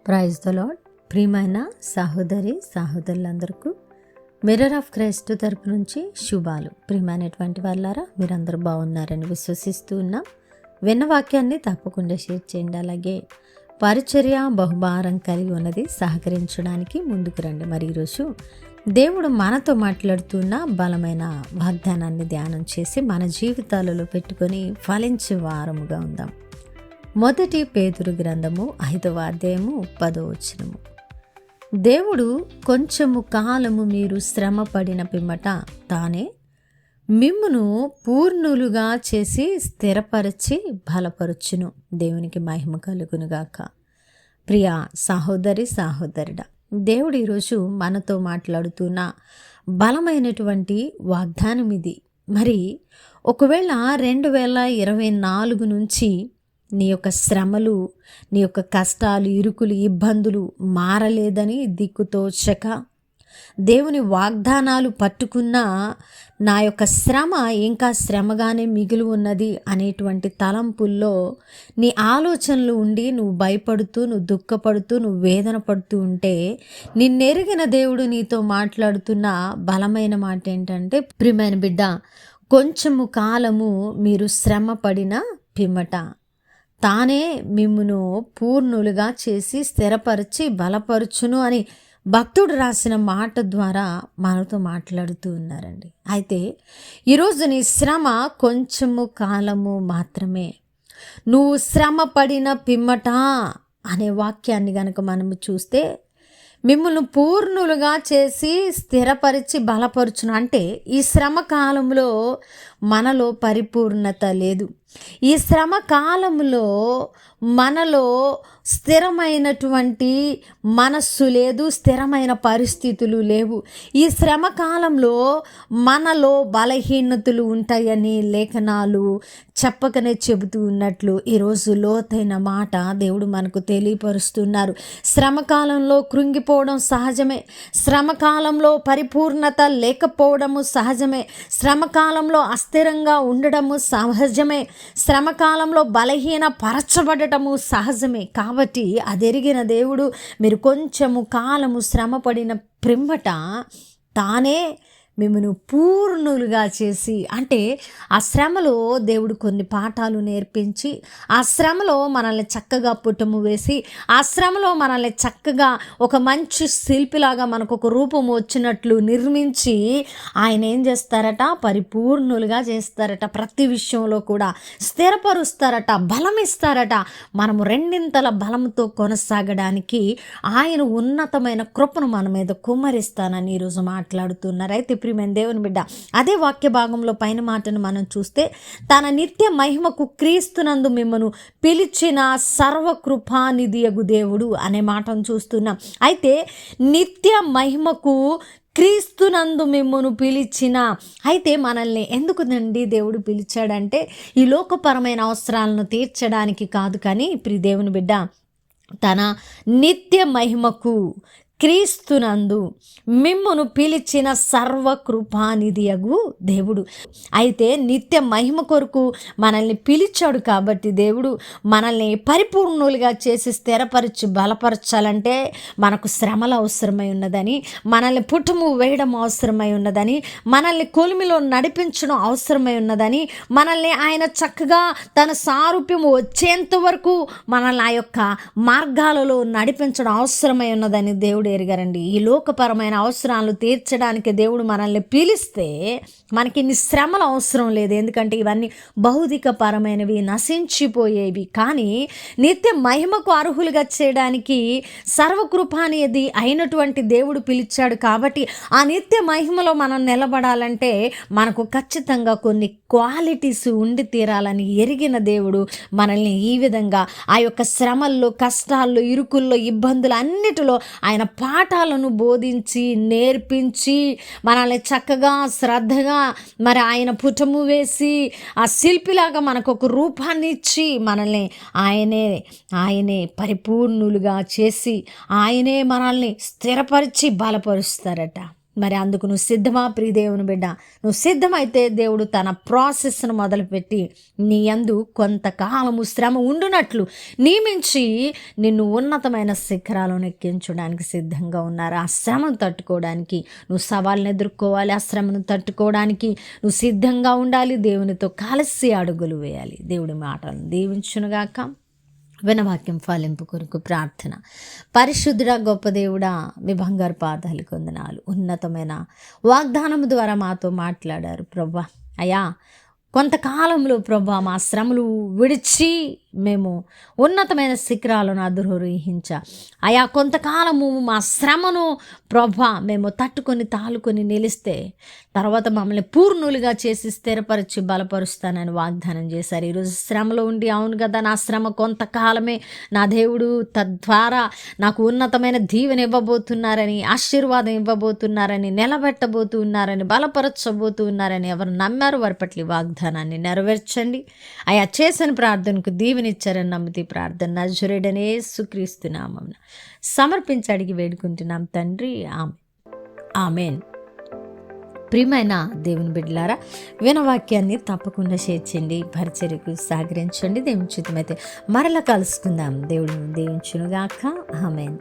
Praise the lord. ప్రియమైన సహోదరులందరికీ mirror of Christ తరపు నుంచి శుభాలు. ప్రియమైనటువంటి వాళ్ళారా, మీరందరూ బాగున్నారని విశ్వసిస్తూ ఉన్నాం. విన్న వాక్యాన్ని తప్పకుండా షేర్ చేయండి. అలాగే పరిచర్య బహుభారం కలిగి ఉన్నది, సహకరించడానికి ముందుకు రండి. మరి ఈరోజు దేవుడు మనతో మాట్లాడుతున్న బలమైన వాగ్దానాన్ని ధ్యానం చేసి మన జీవితాలలో పెట్టుకొని ఫలించే వారముగా ఉందాం. మొదటి పేతురు గ్రంథము 5వ అధ్యాయము 10వ వచనము. దేవుడు కొంచెము కాలము మీరు శ్రమ పడిన పిమ్మట తానే మిమ్మును పూర్ణులుగా చేసి స్థిరపరచి బలపరచును. దేవునికి మహిమ కలుగునుగాక. ప్రియ సహోదరుడా, దేవుడు ఈరోజు మనతో మాట్లాడుతున్న బలమైనటువంటి వాగ్దానం ఇది. మరి ఒకవేళ 2024 నుంచి నీ యొక్క శ్రమలు, నీ యొక్క కష్టాలు, ఇరుకులు, ఇబ్బందులు మారలేదని దిక్కుతోచక దేవుని వాగ్దానాలు పట్టుకున్న నా యొక్క శ్రమ ఇంకా శ్రమగానే మిగిలి ఉన్నది అనేటువంటి తలంపుల్లో నీ ఆలోచనలు ఉండి నువ్వు భయపడుతూ, నువ్వు దుఃఖపడుతూ, నువ్వు వేదన పడుతూ ఉంటే నిన్నెరిగిన దేవుడు నీతో మాట్లాడుతున్న బలమైన మాట ఏంటంటే, ప్రియమైన బిడ్డ, కొంచెము కాలము మీరు శ్రమ పడిన పిమ్మట తానే మిమ్మును పూర్ణులుగా చేసి స్థిరపరిచి బలపరుచును అని భక్తుడు రాసిన మాట ద్వారా మనతో మాట్లాడుతూ ఉన్నారండి. అయితే ఈరోజు నీ శ్రమ కొంచెము కాలము మాత్రమే. నువ్వు శ్రమ పడిన పిమ్మట అనే వాక్యాన్ని కనుక మనము చూస్తే, మిమ్మల్ని పూర్ణులుగా చేసి స్థిరపరిచి బలపరుచును అంటే ఈ శ్రమ కాలంలో మనలో పరిపూర్ణత లేదు. ఈ శ్రమ కాలంలో మనలో స్థిరమైనటువంటి మనస్సు లేదు, స్థిరమైన పరిస్థితులు లేవు. ఈ శ్రమ కాలంలో మనలో బలహీనతలు ఉంటాయని లేఖనాలు చెప్పకనే చెబుతూ ఉన్నట్లు ఈరోజు లోతైన మాట దేవుడు మనకు తెలియపరుస్తున్నారు. శ్రమకాలంలో కృంగిపోవడం సహజమే, శ్రమకాలంలో పరిపూర్ణత లేకపోవడము సహజమే, శ్రమకాలంలో అస్థిరంగా ఉండడము సహజమే, శ్రమకాలంలో బలహీన పరచబడటము సహజమే. కాబట్టి అదెరిగిన దేవుడు మీరు కొంచెము కాలము శ్రమ పడిన పిమ్మట తానే మిమ్మల్ని పూర్ణులుగా చేసి, అంటే ఆ శ్రమలో దేవుడు కొన్ని పాఠాలు నేర్పించి, ఆ శ్రమలో మనల్ని చక్కగా పుటము వేసి, ఆ శ్రమలో మనల్ని చక్కగా ఒక మంచి శిల్పిలాగా మనకు ఒక రూపం వచ్చినట్లు నిర్మించి ఆయన ఏం చేస్తారట, పరిపూర్ణులుగా చేస్తారట. ప్రతి విషయంలో కూడా స్థిరపరుస్తారట, బలం ఇస్తారట. మనము రెండింతల బలంతో కొనసాగడానికి ఆయన ఉన్నతమైన కృపను మన మీద కుమ్మరిస్తానని ఈరోజు మాట్లాడుతున్నారు. అయితే ప్రియమైన దేవుని బిడ్డ, అదే వాక్య భాగంలో పైన మాటను మనం చూస్తే, తన నిత్య మహిమకు క్రీస్తునందు మిమ్మను పిలిచిన సర్వకృపానిధియగు దేవుడు అనే మాటను చూస్తున్నాం. అయితే నిత్య మహిమకు క్రీస్తునందు మిమ్మును పిలిచిన, అయితే మనల్ని ఎందుకునండి దేవుడు పిలిచాడంటే ఈ లోకపరమైన అవసరాలను తీర్చడానికి కాదు. కానీ ప్రియ దేవుని బిడ్డ, తన నిత్య మహిమకు క్రీస్తునందు మిమ్మును పిలిచిన సర్వకృపానిధియగు దేవుడు. అయితే నిత్య మహిమ కొరకు మనల్ని పిలిచాడు కాబట్టి దేవుడు మనల్ని పరిపూర్ణులుగా చేసి స్థిరపరిచి బలపరచాలంటే మనకు శ్రమలు అవసరమై ఉన్నదని, మనల్ని పుటము వేయడం అవసరమై ఉన్నదని, మనల్ని కొలిమిలో నడిపించడం అవసరమై ఉన్నదని, మనల్ని ఆయన చక్కగా తన సారూప్యము వచ్చేంత వరకు మనల్ని ఆ యొక్క మార్గాలలో నడిపించడం అవసరమై ఉన్నదని దేవుడు ఎరిగారండి. ఈ లోకపరమైన అవసరాలను తీర్చడానికి దేవుడు మనల్ని పిలిస్తే మనకి ఇన్ని శ్రమలు అవసరం లేదు. ఎందుకంటే ఇవన్నీ భౌతిక పరమైనవి, నశించిపోయేవి. కానీ నిత్య మహిమకు అర్హులుగా చేయడానికి సర్వకృపానిధి అయినటువంటి దేవుడు పిలిచాడు. కాబట్టి ఆ నిత్య మహిమలో మనం నిలబడాలంటే మనకు ఖచ్చితంగా కొన్ని క్వాలిటీస్ ఉండి తీరాలని ఎరిగిన దేవుడు మనల్ని ఈ విధంగా ఆ యొక్క శ్రమల్లో, కష్టాల్లో, ఇరుకుల్లో, ఇబ్బందులు అన్నిటిలో ఆయన పాఠాలను బోధించి నేర్పించి మనల్ని చక్కగా శ్రద్ధగా మరి ఆయన పుటము వేసి ఆ శిల్పిలాగా మనకు ఒక రూపాన్ని ఇచ్చి మనల్ని ఆయనే పరిపూర్ణులుగా చేసి ఆయనే మనల్ని స్థిరపరిచి బలపరుస్తారట. మరి అందుకు నువ్వు సిద్ధమా ప్రియదేవుని బిడ్డ? నువ్వు సిద్ధమైతే దేవుడు తన ప్రాసెస్ను మొదలుపెట్టి నీ యందు కొంతకాలము శ్రమ ఉండునట్లు నియమించి నిన్ను ఉన్నతమైన శిఖరాలను ఎక్కించడానికి సిద్ధంగా ఉన్నారు. ఆ శ్రమను తట్టుకోవడానికి నువ్వు సవాళ్ళను ఎదుర్కోవాలి. ఆ శ్రమను తట్టుకోవడానికి నువ్వు సిద్ధంగా ఉండాలి. దేవునితో కలిసి అడుగులు వేయాలి. దేవుడి మాటలను దీవించునుగాక. వినవాక్యం ఫలింపు కొరకు ప్రార్థన. పరిశుద్ధుడా, గొప్ప దేవుడా, మీ బంగారు పాదాలు కొందనాలు. ఉన్నతమైన వాగ్దానం ద్వారా మాతో మాట్లాడారు ప్రభా. అయ్యా, కొంతకాలంలో ప్రభా మా శ్రమలు విడిచి మేము ఉన్నతమైన శిఖరాలను అధిరోహించ అయా, కొంతకాలము మా శ్రమను ప్రభా మేము తట్టుకొని తాలుకొని నిలిస్తే తర్వాత మమ్మల్ని పూర్ణులుగా చేసి స్థిరపరిచి బలపరుస్తానని వాగ్దానం చేశారు. ఈరోజు శ్రమలో ఉండి, అవును కదా నా శ్రమ కొంతకాలమే, నా దేవుడు తద్వారా నాకు ఉన్నతమైన దీవెన ఇవ్వబోతున్నారని, ఆశీర్వాదం ఇవ్వబోతున్నారని, నిలబెట్టబోతున్నారని, బలపరచబోతున్నారని ఎవరు నమ్మారు వారి పట్ల వాగ్దానాన్ని నెరవేర్చండి. అయా, చేసిన ప్రార్థనకు దీవెనిచ్చారని నమ్మితే ప్రార్థన నజరేయుడైన యేసుక్రీస్తు నామమున సమర్పించి అడిగి వేడుకుంటున్నాం తండ్రి. ఆమేన్. ప్రియమైన దేవుని బిడ్డలారా, వినవాక్యాన్ని తప్పకుండా షేర్ చేయండి, పరిచర్యకు సహకరించండి. దేవుని చిత్తమైతే మరలా కలుసుకుందాం. దేవుడు దీవించునుగాక. ఆమేన్.